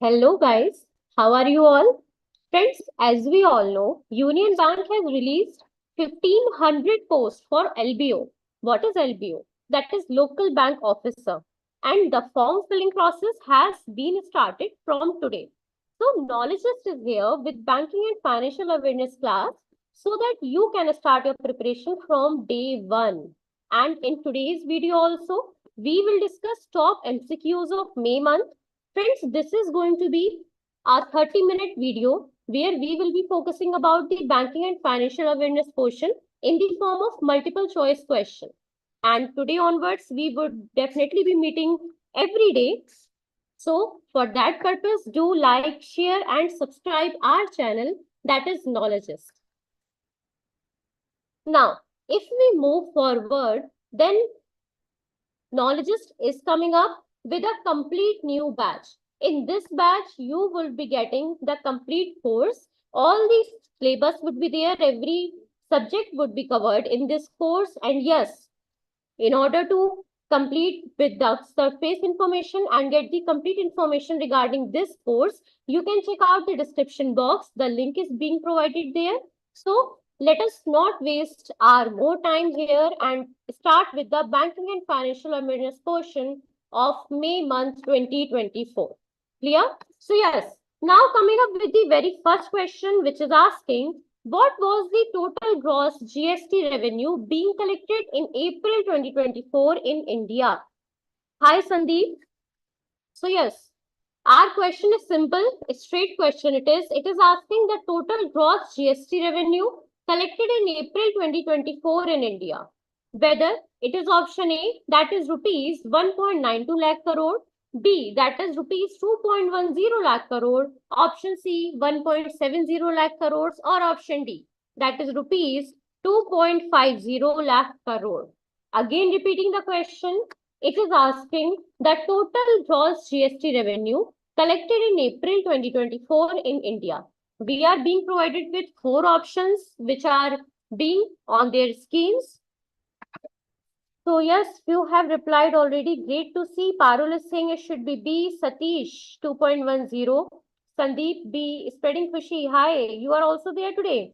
Hello guys, how are you all? Friends, as we all know, Union Bank has released 1500 posts for LBO. What is LBO? That is Local Bank Officer. And the form filling process has been started from today. So Knowledgist is here with banking and financial awareness class so that you can start your preparation from day one. And in today's video also, we will discuss top MCQs of May month. Friends, this is going to be a 30-minute video where we will be focusing about the banking and financial awareness portion in the form of multiple choice question. And today onwards, we would definitely be meeting every day. So for that purpose, do like, share and subscribe our channel, that is Knowledgist. Now, if we move forward, then Knowledgist is coming up with a complete new batch. In this batch, you will be getting the complete course. All these syllabus would be there. Every subject would be covered in this course. And yes, in order to complete with the surface information and get the complete information regarding this course, you can check out the description box. The link is being provided there. So let us not waste our more time here and start with the banking and financial awareness portion of May month 2024. Clear? So yes, now coming up with the very first question, which is asking, what was the total gross GST revenue being collected in April 2024 in India? Hi, Sandeep. So yes, our question is simple, a straight question it is. It is asking the total gross GST revenue collected in April 2024 in India. Whether it is option A, that is rupees 1.92 lakh crore, B, that is rupees 2.10 lakh crore, option C, 1.70 lakh crores, or option D, that is rupees 2.50 lakh crore. Again, repeating the question, it is asking the total gross GST revenue collected in April 2024 in India. We are being provided with 4 options which are being on their screens. So yes, you have replied already. Great to see. Parul is saying it should be B. Satish 2.10. Sandeep B. Spreading Khushi. Hi, you are also there today.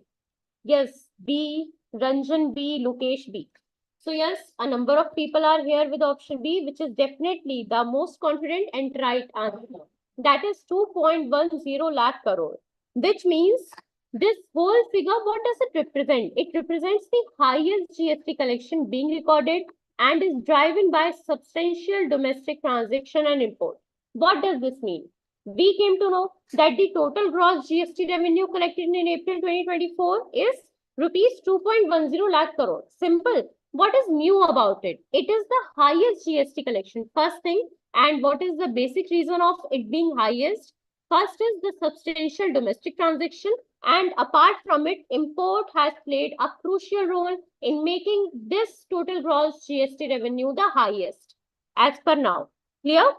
Yes, B. Ranjan B. Lukesh B. So yes, a number of people are here with option B, which is definitely the most confident and right answer. That is 2.10 lakh crore, which means this whole figure, what does it represent? It represents the highest GST collection being recorded and is driven by substantial domestic transaction and import. What does this mean? We came to know that the total gross GST revenue collected in April 2024 is rupees 2.10 lakh crore. Simple. What is new about it? It is the highest GST collection. First thing, and what is the basic reason of it being highest? First is the substantial domestic transaction, and apart from it, import has played a crucial role in making this total gross GST revenue the highest as per now. Clear?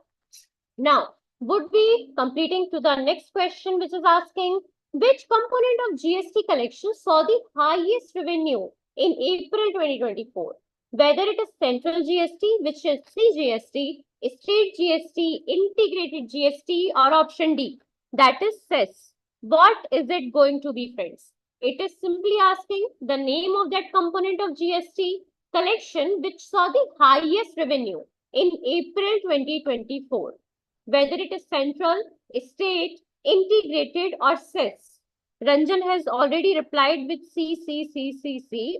Now, would be completing to the next question, which is asking which component of GST collection saw the highest revenue in April 2024? Whether it is central GST, which is CGST, state GST, integrated GST, or option D, that is cess. What is it going to be, friends? It is simply asking the name of that component of GST collection which saw the highest revenue in April 2024. Whether it is central, state, integrated, or cess. Ranjan has already replied with C.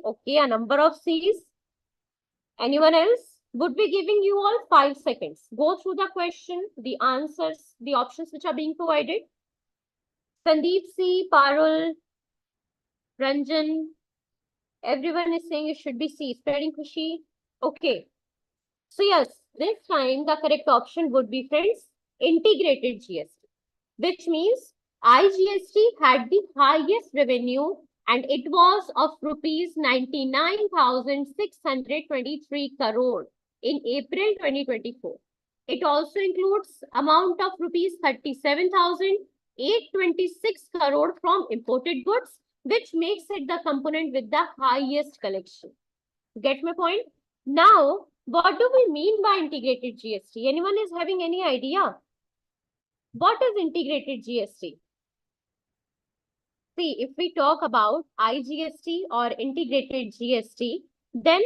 Okay, a number of C's. Anyone else? Would be giving you all 5 seconds. Go through the question, the answers, the options which are being provided. Sandeep C, Parul, Ranjan, everyone is saying it should be C. Spreading Khushi. Okay. So yes, this time the correct option would be, friends, integrated GST, which means IGST had the highest revenue and it was of rupees 99,623 crore in April 2024. It also includes amount of rupees 37,826 crore from imported goods, which makes it the component with the highest collection. Get my point? Now, what do we mean by integrated GST? Anyone is having any idea? What is integrated GST? See, if we talk about IGST or integrated GST, then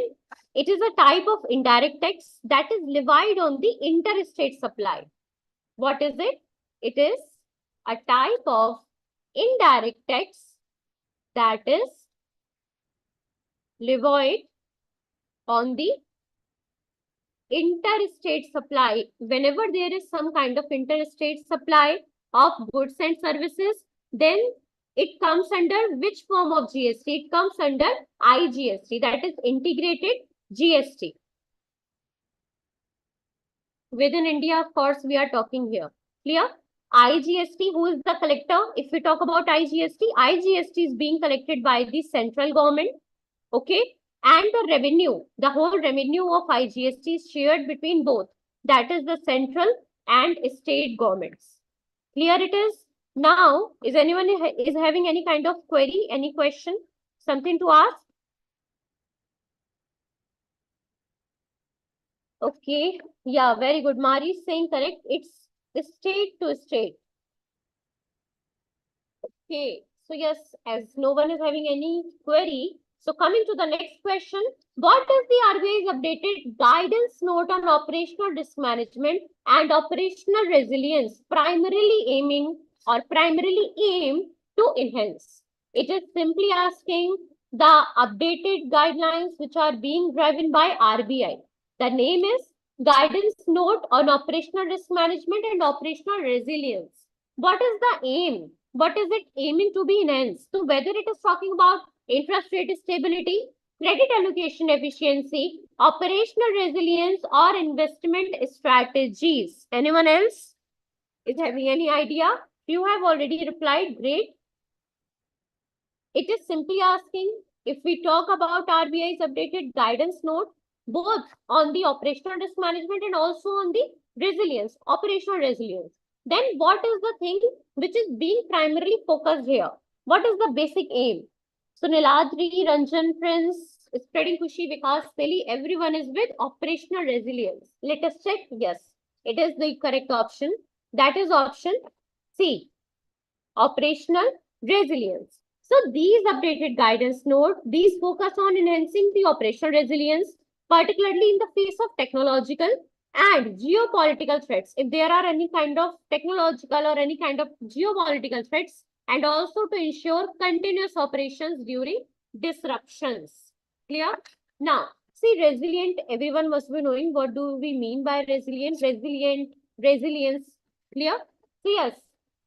it is a type of indirect tax that is levied on the interstate supply. What is it? It is a type of indirect tax that is levied on the interstate supply. Whenever there is some kind of interstate supply of goods and services, then it comes under which form of GST? It comes under IGST, that is integrated GST. Within India, of course, we are talking here. Clear? IGST, who is the collector? If we talk about IGST is being collected by the central government. Okay? And the revenue, the whole revenue of IGST is shared between both. That is the central and state governments. Clear it is? Now, is anyone is having any kind of query, any question, something to ask? Okay, yeah, very good. Mari is saying correct. It's state to state. Okay, so yes, as no one is having any query, so coming to the next question, what is the RBI's updated guidance note on operational risk management and operational resilience primarily aiming or primarily aim to enhance? It is simply asking the updated guidelines which are being driven by RBI. The name is Guidance Note on Operational Risk Management and Operational Resilience. What is the aim? What is it aiming to be enhanced? So whether it is talking about interest rate stability, credit allocation efficiency, operational resilience, or investment strategies. Anyone else is having any idea? You have already replied. Great. It is simply asking if we talk about RBI's updated guidance note, both on the operational risk management and also on the resilience, operational resilience. Then what is the thing which is being primarily focused here? What is the basic aim? So Niladri, Ranjan, Prince, Spreading Kushi, Vikas, Peli, everyone is with operational resilience. Let us check. Yes, it is the correct option. That is option C, operational resilience. So these updated guidance note, these focus on enhancing the operational resilience, particularly in the face of technological and geopolitical threats. If there are any kind of technological or any kind of geopolitical threats, and also to ensure continuous operations during disruptions. Clear? Now, see, resilient, everyone must be knowing what do we mean by resilient, resilience. Clear? So yes,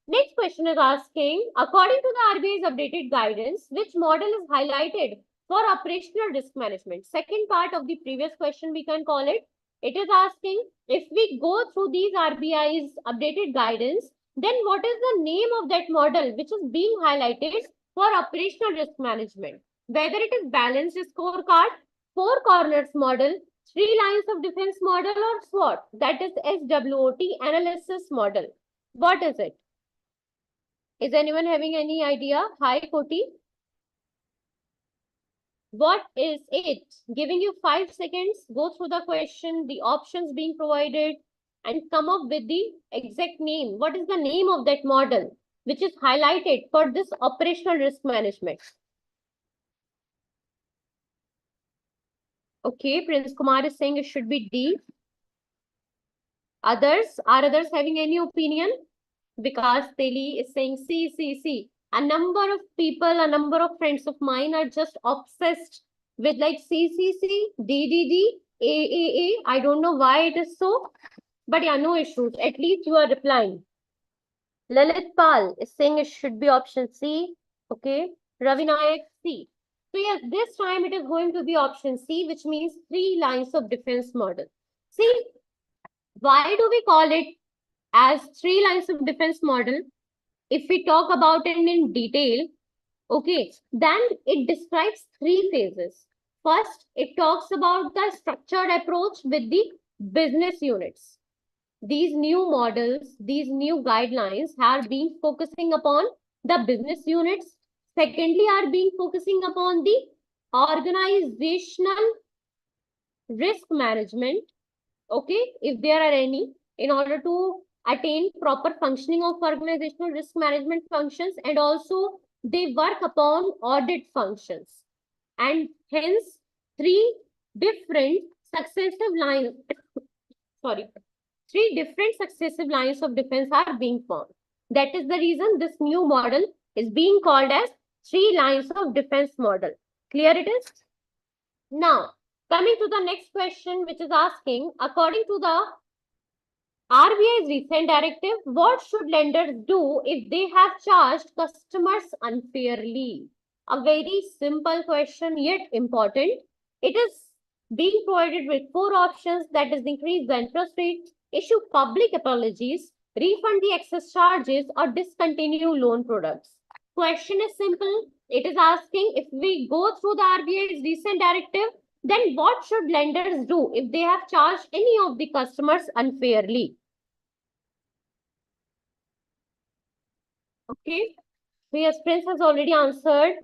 next question is asking, according to the RBI's updated guidance, which model is highlighted for operational risk management? Second part of the previous question, we can call it. It is asking, if we go through these RBI's updated guidance, then what is the name of that model which is being highlighted for operational risk management? Whether it is balanced scorecard, four corners model, three lines of defense model, or SWOT, that is SWOT analysis model. What is it? Is anyone having any idea? Hi, Koti. What is it? Giving you 5 seconds, go through the question, the options being provided, and come up with the exact name. What is the name of that model which is highlighted for this operational risk management? Okay, Prince Kumar is saying it should be D. Others, are others having any opinion? Vikas Teli is saying C. A number of people, a number of friends of mine are just obsessed with like C, D, A. I don't know why it is so, but yeah, no issues. At least you are replying. Lalit Pal is saying it should be option C. Okay. Ravi Nayak, C. So yes, this time it is going to be option C, which means 3 lines of defense model. See, why do we call it as 3 lines of defense model? If we talk about it in detail, okay, then it describes 3 phases. First, it talks about the structured approach with the business units. These new models, these new guidelines are being focusing upon the business units. Secondly, are being focusing upon the organizational risk management. Okay, if there are any, in order to attain proper functioning of organizational risk management functions, and also they work upon audit functions. And hence, three different successive lines, sorry, three different successive lines of defense are being formed. That is the reason this new model is being called as three lines of defense model. Clear it is? Now, coming to the next question, which is asking, according to the RBI's recent directive, what should lenders do if they have charged customers unfairly? A very simple question, yet important. It is being provided with four options, that is increase the interest rate, issue public apologies, refund the excess charges, or discontinue loan products. Question is simple. It is asking, if we go through the RBI's recent directive, then what should lenders do if they have charged any of the customers unfairly? Okay. So yes, Prince has already answered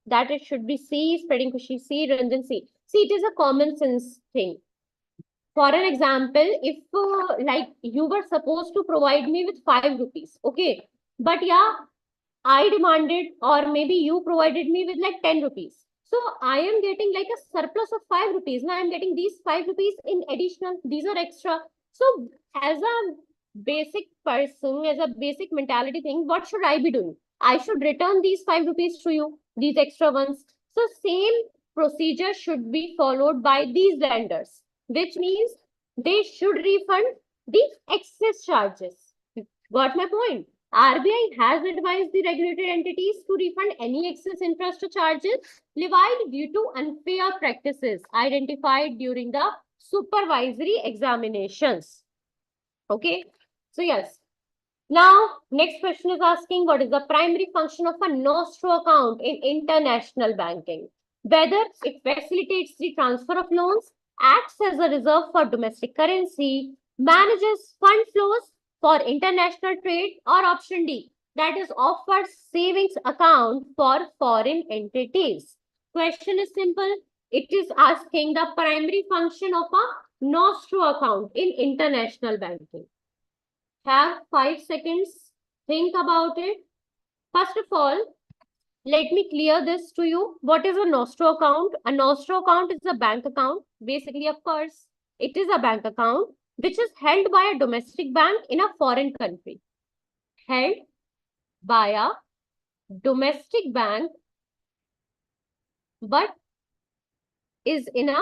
that it should be C, spreading Kushi C, Ranjan C. See, it is a common sense thing. For an example, if like you were supposed to provide me with 5 rupees, okay, but yeah, I demanded, or maybe you provided me with like 10 rupees. So I am getting like a surplus of 5 rupees. Now I'm getting these 5 rupees in additional. These are extra. So as a basic person, as a basic mentality thing, what should I be doing? I should return these 5 rupees to you, these extra ones. So same procedure should be followed by these lenders, which means they should refund the excess charges. Got my point? RBI has advised the regulated entities to refund any excess interest or charges levied due to unfair practices identified during the supervisory examinations. Okay. So yes. Now, next question is asking, what is the primary function of a nostro account in international banking? Whether it facilitates the transfer of loans, acts as a reserve for domestic currency, manages fund flows for international trade, or option D, that is offers savings account for foreign entities. Question is simple. It is asking the primary function of a nostro account in international banking. Have 5 seconds. Think about it. First of all, let me clear this to you. What is a nostro account? A nostro account is a bank account. Basically, of course, it is a bank account which is held by a domestic bank in a foreign country. Held by a domestic bank, but is in a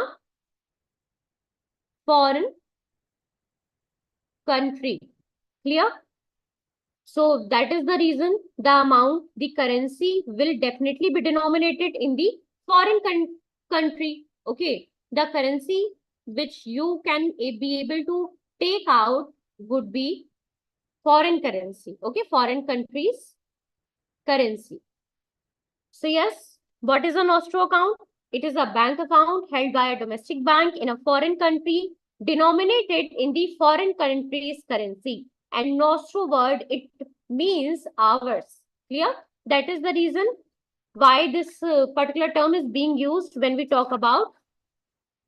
foreign country. Clear? So that is the reason the amount, the currency will definitely be denominated in the foreign country. Okay. The currency which you can be able to take out would be foreign currency. Okay. Foreign countries currency. So yes, what is a nostro account? It is a bank account held by a domestic bank in a foreign country denominated in the foreign country's currency. And nostro word, it means ours. Clear? That is the reason why this particular term is being used when we talk about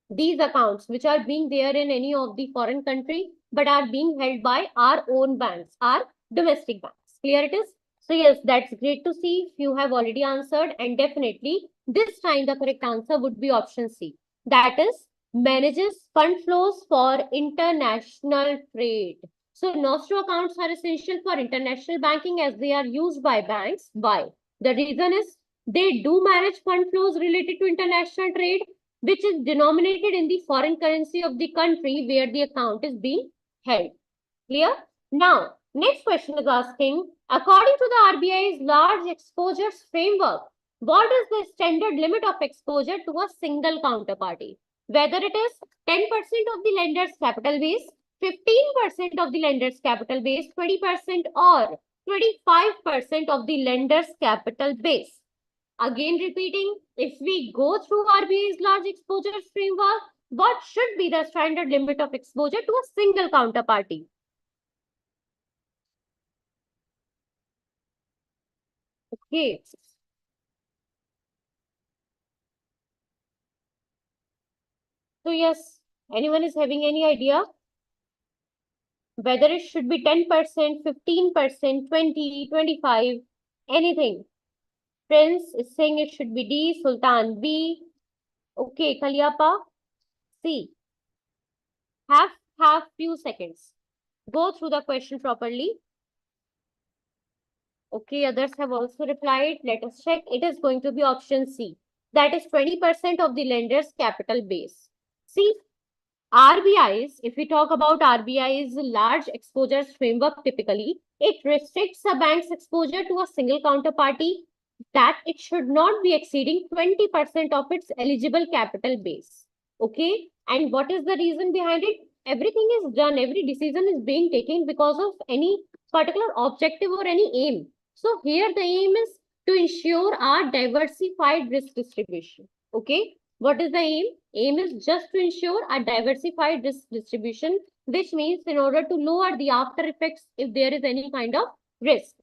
these accounts which are being there in any of the foreign country but are being held by our own banks, our domestic banks. Clear it is? So yes, that's great to see. You have already answered, and definitely this time the correct answer would be option C. That is, manages fund flows for international trade. So nostro accounts are essential for international banking as they are used by banks. Why? The reason is they do manage fund flows related to international trade, which is denominated in the foreign currency of the country where the account is being held. Clear? Now, next question is asking, according to the RBI's large exposures framework, what is the standard limit of exposure to a single counterparty? Whether it is 10% of the lender's capital base, 15% of the lender's capital base, 20% or 25% of the lender's capital base. Again repeating, if we go through RBI's large exposure framework, what should be the standard limit of exposure to a single counterparty? Okay. So yes, anyone is having any idea? Whether it should be 10%, 15%, 20, 25, anything. Prince is saying it should be D, Sultan B. Okay, Kalyapa C. Have few seconds. Go through the question properly. Okay, others have also replied. Let us check. It is going to be option C. That is 20% of the lender's capital base. See, RBI's, if we talk about RBI's large exposures framework, typically, it restricts a bank's exposure to a single counterparty that it should not be exceeding 20% of its eligible capital base. Okay. And what is the reason behind it? Everything is done, every decision is being taken because of any particular objective or any aim. So here the aim is to ensure a diversified risk distribution. Okay. What is the aim? Aim is just to ensure a diversified risk distribution, which means in order to lower the after effects if there is any kind of risk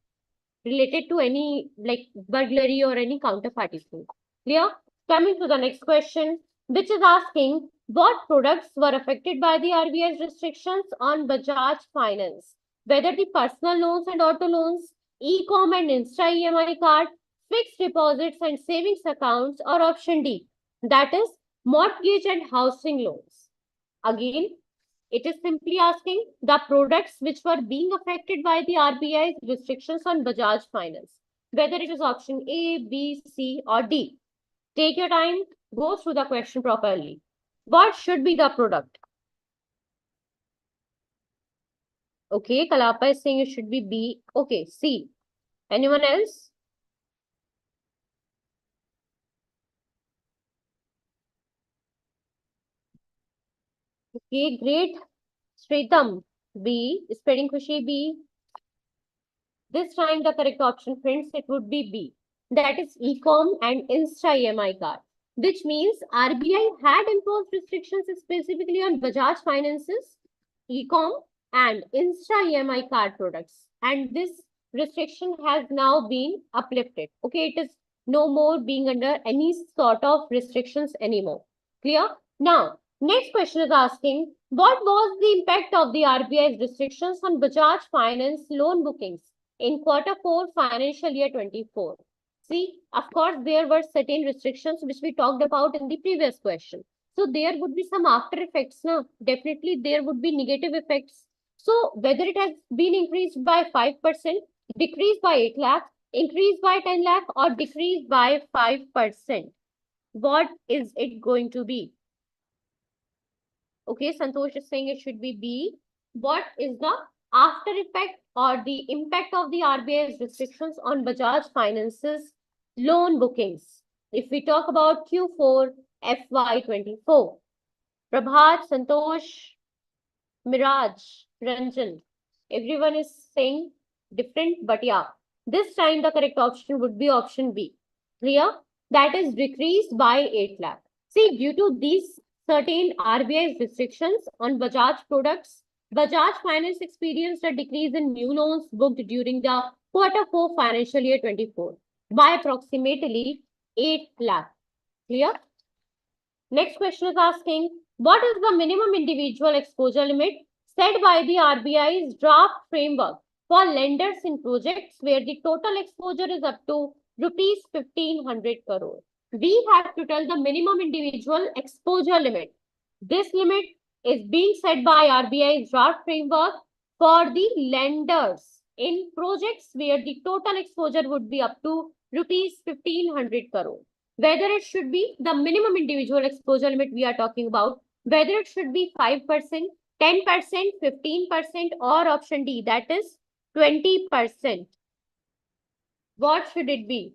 related to any like burglary or any counterparty thing. Clear? Coming to the next question, which is asking what products were affected by the RBI's restrictions on Bajaj Finance, whether the personal loans and auto loans, e-com and Insta EMI card, fixed deposits and savings accounts, or option D, that is mortgage and housing loans. Again, it is simply asking the products which were being affected by the RBI's restrictions on Bajaj Finance, whether it is option A, B, C, or D. Take your time, go through the question properly. What should be the product? Okay, Kalapa is saying it should be B. Okay, C. Anyone else? Okay, great. Shritam, B. Spreading Khushi, B. This time the correct option, friends, it would be B. That is e-com and Insta EMI card, which means RBI had imposed restrictions specifically on Bajaj Finance's e-com and Insta EMI card products. And this restriction has now been uplifted. Okay, it is no more being under any sort of restrictions anymore. Clear? Now, next question is asking, what was the impact of the RBI's restrictions on Bajaj Finance loan bookings in Q4 financial year 24? See, of course, there were certain restrictions which we talked about in the previous question. So there would be some after effects. Now, definitely there would be negative effects. So whether it has been increased by 5%, decreased by 8 lakh, increased by 10 lakh, or decreased by 5%, what is it going to be? Okay, Santosh is saying it should be B. What is the after effect or the impact of the RBI's restrictions on Bajaj Finance's loan bookings? If we talk about Q4 FY24, Prabhat, Santosh, Miraj, Ranjan, everyone is saying different, but yeah, this time the correct option would be option B. Clear? That is decreased by 8 lakh. See, due to these certain RBI's restrictions on Bajaj products, Bajaj Finance experienced a decrease in new loans booked during the Q4 financial year 24 by approximately 8 lakh. Clear? Next question is asking, what is the minimum individual exposure limit set by the RBI's draft framework for lenders in projects where the total exposure is up to rupees 1500 crore? We have to tell the minimum individual exposure limit. This limit is being set by RBI's draft framework for the lenders in projects where the total exposure would be up to rupees 1500 crore. Whether it should be the minimum individual exposure limit we are talking about, whether it should be 5%, 10%, 15%, or option D, that is 20%. What should it be?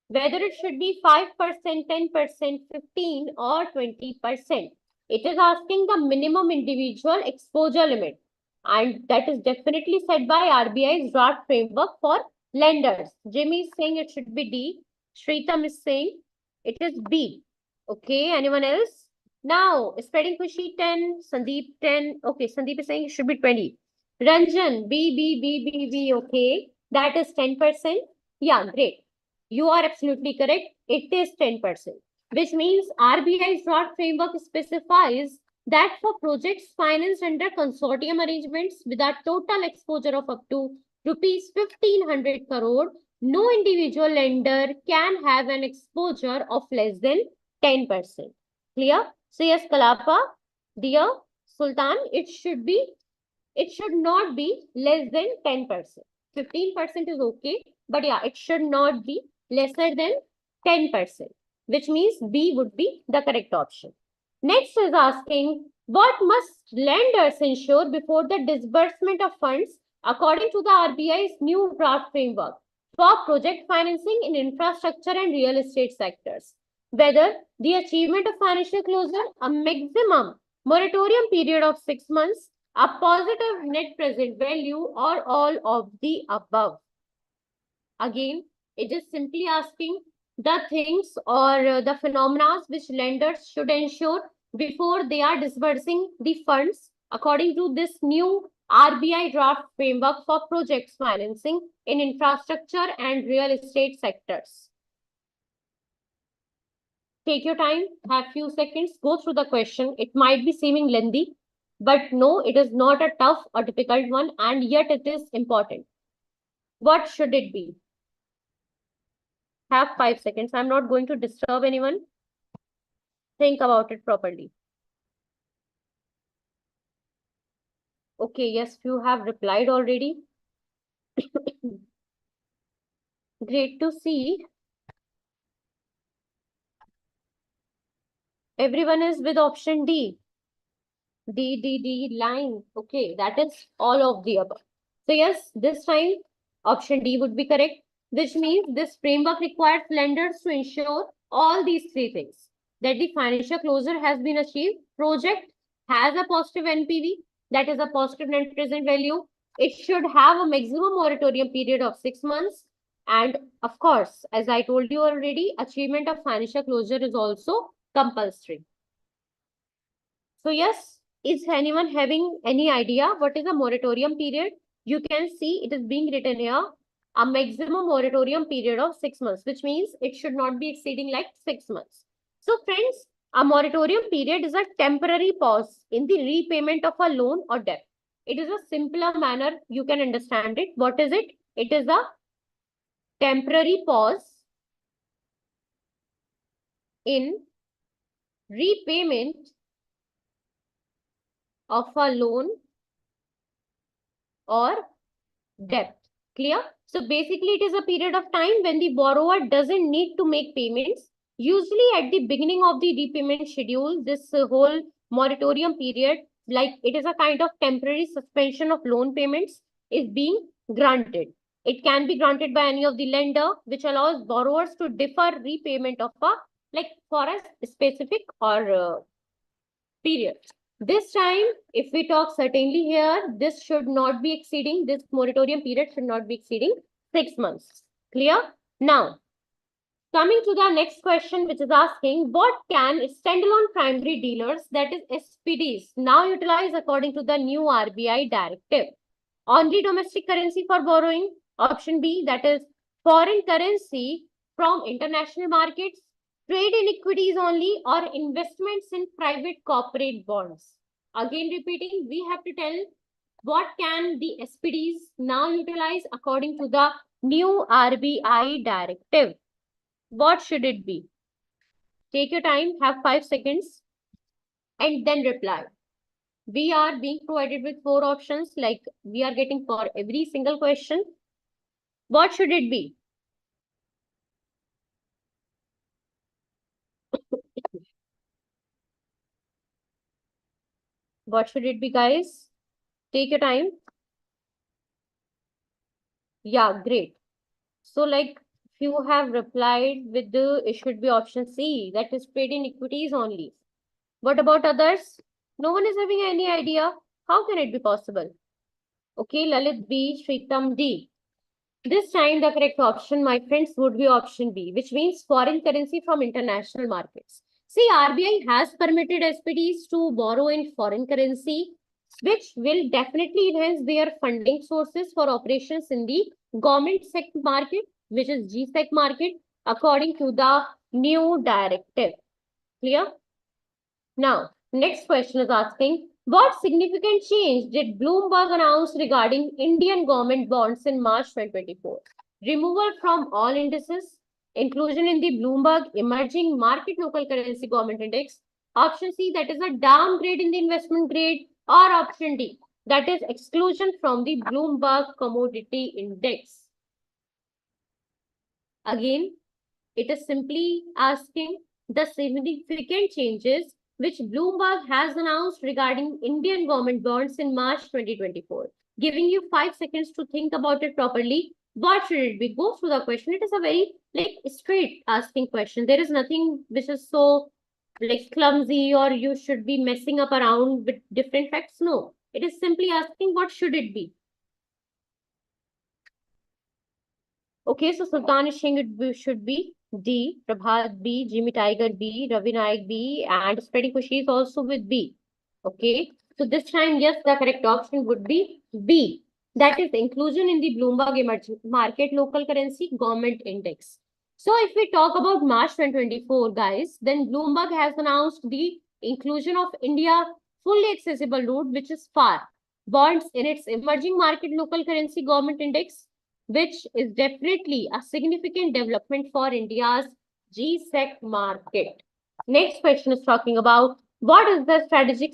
Whether it should be 5%, 10%, 15%, or 20%. It is asking the minimum individual exposure limit. And that is definitely set by RBI's draft framework for lenders. Jimmy is saying it should be D. Shritam is saying it is B. Okay, anyone else? Now, spreading Khushi 10, Sandeep 10. Okay, Sandeep is saying it should be 20. Ranjan, B. Okay, that is 10%. Yeah, great. You are absolutely correct. It is 10%, which means RBI's draft framework specifies that for projects financed under consortium arrangements with a total exposure of up to rupees 1500 crore, no individual lender can have an exposure of less than 10%. Clear? So yes, Kalapa, dear Sultan, it should not be less than 10%. 15% is okay, but yeah, it should not be lesser than 10%, which means B would be the correct option. Next is asking, what must lenders ensure before the disbursement of funds according to the RBI's new draft framework for project financing in infrastructure and real estate sectors? Whether the achievement of financial closure, a maximum moratorium period of 6 months, a positive net present value, or all of the above. Again, it is simply asking the things or the phenomena which lenders should ensure before they are disbursing the funds according to this new RBI draft framework for projects financing in infrastructure and real estate sectors. Take your time, have few seconds, go through the question. It might be seeming lengthy, but no, it is not a tough or difficult one, and yet it is important. What should it be? Have 5 seconds. I'm not going to disturb anyone. Think about it properly. Okay, yes, few have replied already. Great to see. Everyone is with option D. D line. Okay, that is all of the above. So yes, this time option D would be correct, which means this framework requires lenders to ensure all these three things: that the financial closure has been achieved, project has a positive NPV, that is a positive net present value, it should have a maximum moratorium period of 6 months, and of course, as I told you already, achievement of financial closure is also compulsory. So yes, is anyone having any idea what is a moratorium period? You can see it is being written here, a maximum moratorium period of 6 months, which means it should not be exceeding like 6 months. So friends, a moratorium period is a temporary pause in the repayment of a loan or debt. It is a simpler manner you can understand it. What is it? It is a temporary pause in repayment of a loan or debt. Clear? So basically, it is a period of time when the borrower doesn't need to make payments. Usually at the beginning of the repayment schedule, this whole moratorium period, like it is a kind of temporary suspension of loan payments, is being granted. It can be granted by any of the lender, which allows borrowers to defer repayment of a, like for a specific or period. This time, if we talk certainly here, this should not be exceeding, this moratorium period should not be exceeding 6 months. Clear? Now, coming to the next question, which is asking, what can standalone primary dealers, that is SPDs, now utilize according to the new RBI directive? Only domestic currency for borrowing. Option B, that is foreign currency from international markets, trade in equities only, or investments in private corporate bonds. Again repeating, we have to tell what can the SPDs now utilize according to the new RBI directive. What should it be? Take your time, have 5 seconds, and then reply. We are being provided with 4 options, like we are getting for every single question. What should it be? What should it be, guys? Take your time. Yeah, great. So like few have replied with the, it should be option C, that is trade in equities only. What about others? No one is having any idea. How can it be possible? Okay, Lalit B, Shritam D. This time the correct option, my friends, would be option B, which means foreign currency from international markets. See, RBI has permitted SPDs to borrow in foreign currency, which will definitely enhance their funding sources for operations in the government sector market, which is GSEC market, according to the new directive. Clear? Now, Next question is asking, what significant change did Bloomberg announce regarding Indian government bonds in March 2024? Removal from all indices, inclusion in the Bloomberg Emerging Market Local Currency Government Index, option C, that is a downgrade in the investment grade, or option D, that is exclusion from the Bloomberg Commodity Index. Again, it is simply asking the significant changes which Bloomberg has announced regarding Indian government bonds in March 2024. Giving you 5 seconds to think about it properly. What should it be? Go through the question. It is a very straight asking question. There is nothing which is so clumsy or you should be messing up around with different facts. No, it is simply asking what should it be. Okay, so Sultan is saying it should be D, Prabhat B, Jimmy Tiger B, Ravi Naik B, and Spreading Kushi is also with B. Okay, so this time, yes, the correct option would be B. That is inclusion in the Bloomberg Emerging Market Local Currency Government Index. So if we talk about March 2024, guys, then Bloomberg has announced the inclusion of India fully accessible route, which is FAR, bonds in its Emerging Market Local Currency Government Index, which is definitely a significant development for India's GSEC market. Next question is talking about what is the strategic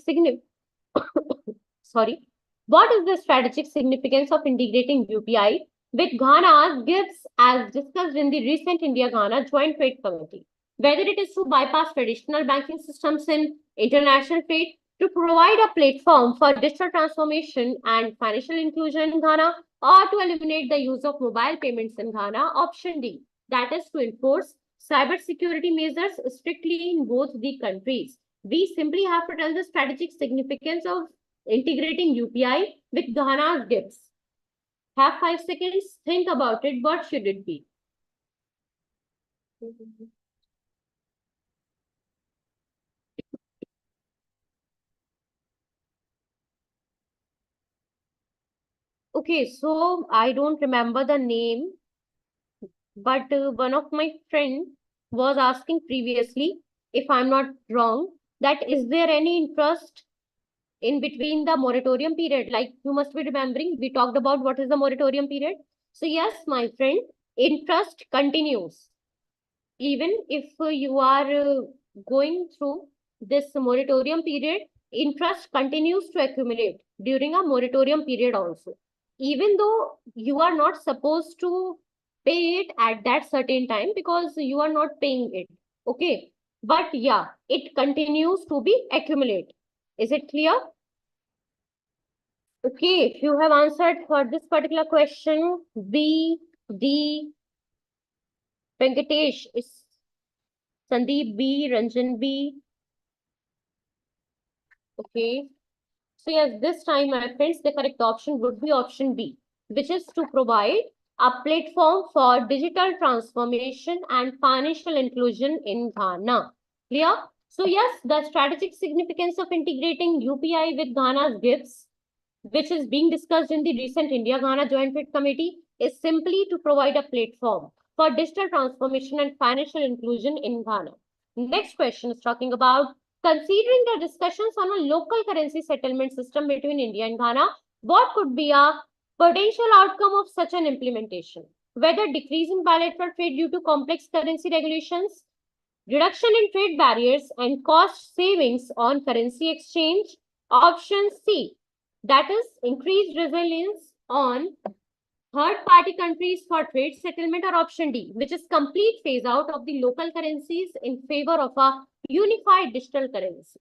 what is the strategic significance of integrating UPI with Ghana's GIFs as discussed in the recent India-Ghana Joint Trade Committee? Whether it is to bypass traditional banking systems in international trade, to provide a platform for digital transformation and financial inclusion in Ghana, or to eliminate the use of mobile payments in Ghana, option D, that is to enforce cybersecurity measures strictly in both the countries. We simply have to tell the strategic significance of integrating UPI with Ghana's GIFs. Have 5 seconds, think about it. What should it be? Okay, so I don't remember the name, but one of my friend was asking previously, if I'm not wrong, that is there any interest in between the moratorium period? Like you must be remembering, we talked about what is the moratorium period. So yes, my friend, interest continues. Even if you are going through this moratorium period, interest continues to accumulate during a moratorium period also. Even though you are not supposed to pay it at that certain time because you are not paying it. Okay. But yeah, it continues to be accumulate. Is it clear? Okay, if you have answered for this particular question, B, D, Venkatesh is Sandeep B, Ranjan B. Okay. So yes, this time, my friends, the correct option would be option B, which is to provide a platform for digital transformation and financial inclusion in Ghana. Clear? So yes, the strategic significance of integrating UPI with Ghana's GIFs, which is being discussed in the recent India-Ghana Joint Trade Committee, is simply to provide a platform for digital transformation and financial inclusion in Ghana. Next question is talking about considering the discussions on a local currency settlement system between India and Ghana, what could be a potential outcome of such an implementation? Whether decrease in bilateral trade due to complex currency regulations, reduction in trade barriers, and cost savings on currency exchange. Option C, that is increased resilience on third-party countries for trade settlement, or option D, which is complete phase out of the local currencies in favor of a unified digital currency.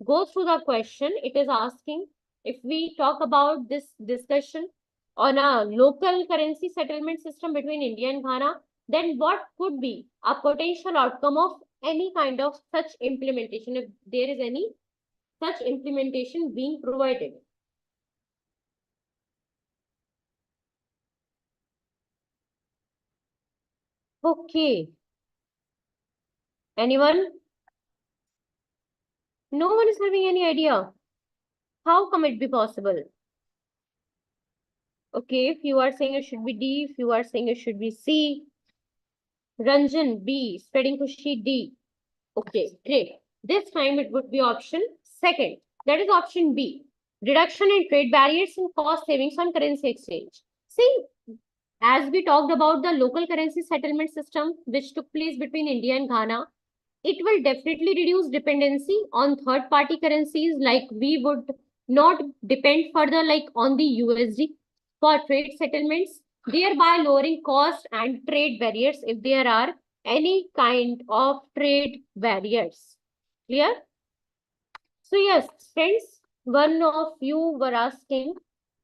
Go through the question. It is asking if we talk about this discussion on a local currency settlement system between India and Ghana, then what could be a potential outcome of any kind of such implementation if there is any such implementation being provided? Okay. Anyone? No one is having any idea. How come it be possible? Okay, if you are saying it should be D, if you are saying it should be C, Ranjan B, Spreading Kushi D. Okay, great. This time it would be option second. That is option B. Reduction in trade barriers and cost savings on currency exchange. See, as we talked about the local currency settlement system, which took place between India and Ghana, it will definitely reduce dependency on third party currencies. Like we would not depend further like on the USD for trade settlements, thereby lowering cost and trade barriers if there are any kind of trade barriers. Clear? So yes, friends, one of you were asking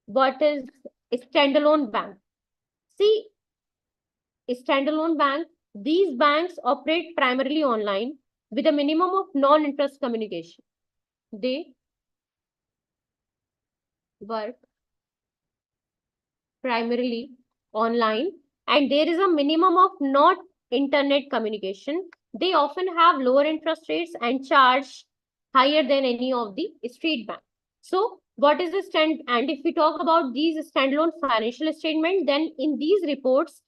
what is a standalone bank. See, a standalone bank, these banks operate primarily online with a minimum of non-interest communication. They work primarily online and there is a minimum of not internet communication. They often have lower interest rates and charge higher than any of the street banks. So what is the stand? And if we talk about these standalone financial statement, then in these reports,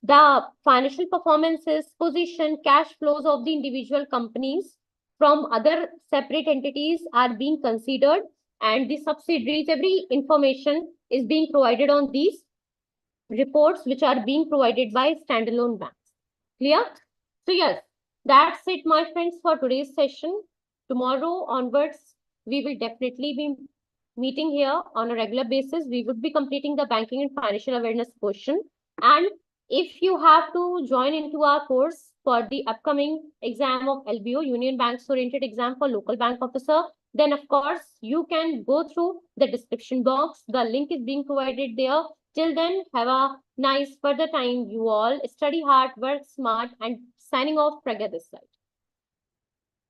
the financial performances, position, cash flows of the individual companies from other separate entities are being considered, and the subsidiaries, every information is being provided on these reports, which are being provided by standalone banks. Clear? So yes, that's it, my friends, for today's session. Tomorrow onwards, we will definitely be meeting here on a regular basis. We would be completing the banking and financial awareness portion. And if you have to join into our course for the upcoming exam of LBO, Union Banks Oriented Exam for Local Bank Officer, then of course you can go through the description box. The link is being provided there. Till then, have a nice further time. You all study hard, work smart, and signing off, Pragya this side.